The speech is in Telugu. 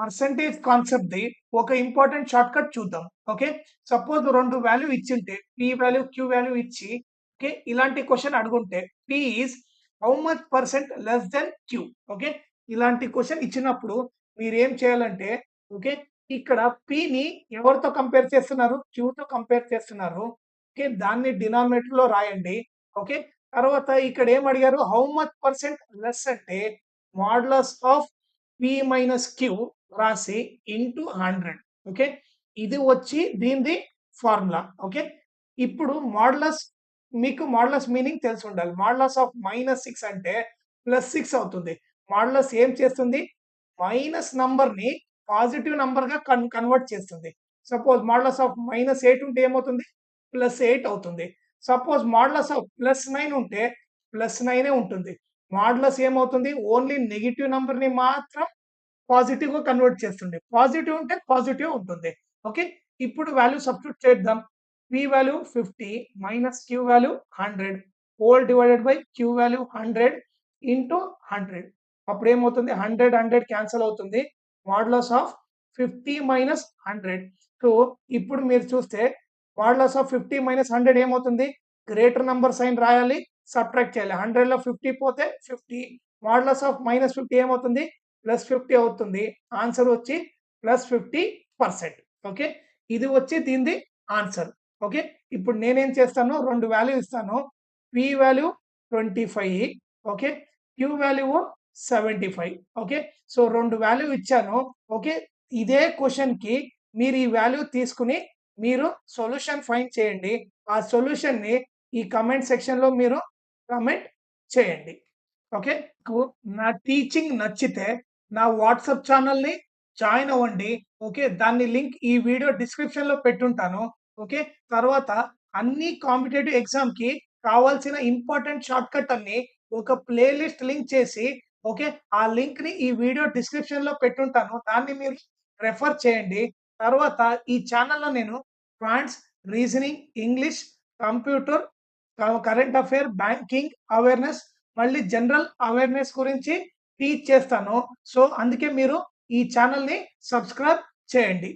పర్సెంటేజ్ కాన్సెప్ట్ ది ఒక ఇంపార్టెంట్ షార్ట్ కట్ చూద్దాం. ఓకే. సపోజ్ 2 వాల్యూ ఇచ్చింటే పి వాల్యూ, క్యూ వాల్యూ ఇచ్చి ఓకే. ఇలాంటి క్వెషన్ అడుగుంటే P is how much percent less than Q. Okay. ఇలాంటి క్వెషన్ ఇచ్చినప్పుడు మీరేం చేయాలంటే ఓకే. ఇక్కడ పిని ఎవరితో కంపేర్ చేస్తున్నారు? క్యూతో కంపేర్ చేస్తున్నారు. ఓకే. దాన్ని డినామినేటర్‌లో రాయండి. ఓకే. తర్వాత ఇక్కడ ఏం అడిగారు? హౌ మచ్ పర్సెంట్ లెస్ అంటే modulus of P minus Q రాసి ఇంటూ 100. ఓకే. ఇది వచ్చి దీనిది ఫార్ములా. ఓకే. ఇప్పుడు మోడ్యులస్ మీకు మోడ్యులస్ మీనింగ్ తెలిసి ఉండాలి. మోడ్యులస్ ఆఫ్ -6 అంటే +6 అవుతుంది. మోడ్యులస్ ఏం చేస్తుంది? మైనస్ నంబర్‌ని పాజిటివ్ నంబర్‌గా కన్వర్ట్ చేస్తుంది. సపోజ్ మోడ్యులస్ ఆఫ్ -8 ఉంటే ఏమవుతుంది? +8 అవుతుంది. సపోజ్ మోడ్యులస్ ఆఫ్ +9 ఉంటే +9 ఉంటుంది. మోడ్యులస్ ఏమవుతుంది? ఓన్లీ నెగెటివ్ నంబర్‌ని మాత్రం పాజిటివ్‌గా కన్వర్ట్ చేస్తుంది. పాజిటివ్ ఉంటే పాజిటివ్ ఉంటుంది. ఓకే. ఇప్పుడు వాల్యూ సబ్స్టిట్యూట్ చేద్దాం. P value 50 minus Q value 100 whole divided by Q value 100 into 100. అప్పుడు ఏమవుతుంది? 100, 100 క్యాన్సల్ అవుతుంది. Modulus of 50 minus 100. సో, ఇప్పుడు మీరు చూస్తే మోడ్యులస్ ఆఫ్ 50 మైనస్ 100 ఏమవుతుంది? గ్రేటర్ నంబర్ సైన్ రాయాలి. సబ్ట్రాక్ట్ చేయాలి. 100లో 50 పోతే 50. మోడ్యులస్ ఆఫ్ -50 ఏమవుతుంది? +50 అవుతుంది. ఆన్సర్ వచ్చి +50%. ఓకే. ఇది వచ్చి దీనిది ఆన్సర్. ఓకే. ఇప్పుడు నేనేం చేస్తాను? 2 వాల్యూ ఇస్తాను. P value 25. Okay. Q value 75. Okay. So, 2 value ఇచ్చాను. ఓకే. ఇదే క్వెషన్‌కి మీరు ఈ వాల్యూ తీసుకొని మీరు సొల్యూషన్ ఫైండ్ చేయండి. ఆ సొల్యూషన్‌ని ఈ కామెంట్ సెక్షన్‌లో మీరు కామెంట్ చేయండి. ఓకే. మీకు నా టీచింగ్ నచ్చితే నా వాట్సాప్ ఛానెల్‌ని జాయిన్ అవ్వండి. ఓకే. దాని లింక్ ఈ వీడియో డిస్క్రిప్షన్‌లో పెట్టుంటాను. ఓకే. తర్వాత అన్ని కాంపిటేటివ్ ఎగ్జామ్‌కి కావాల్సిన ఇంపార్టెంట్ షార్ట్‌కట్ అన్ని ఒక ప్లే లిస్ట్ లింక్ చేసి ఓకే. ఆ లింక్‌ని ఈ వీడియో డిస్క్రిప్షన్‌లో పెట్టుంటాను. దాన్ని మీరు రెఫర్ చేయండి. తర్వాత ఈ ఛానెల్‌లో నేను quants, reasoning, English, computer, current affair, banking awareness మళ్ళీ జనరల్ అవేర్‌నెస్ గురించి టీచ్ చేస్తాను. సో, అందుకే మీరు ఈ ఛానెల్‌ని సబ్స్క్రైబ్ చేయండి.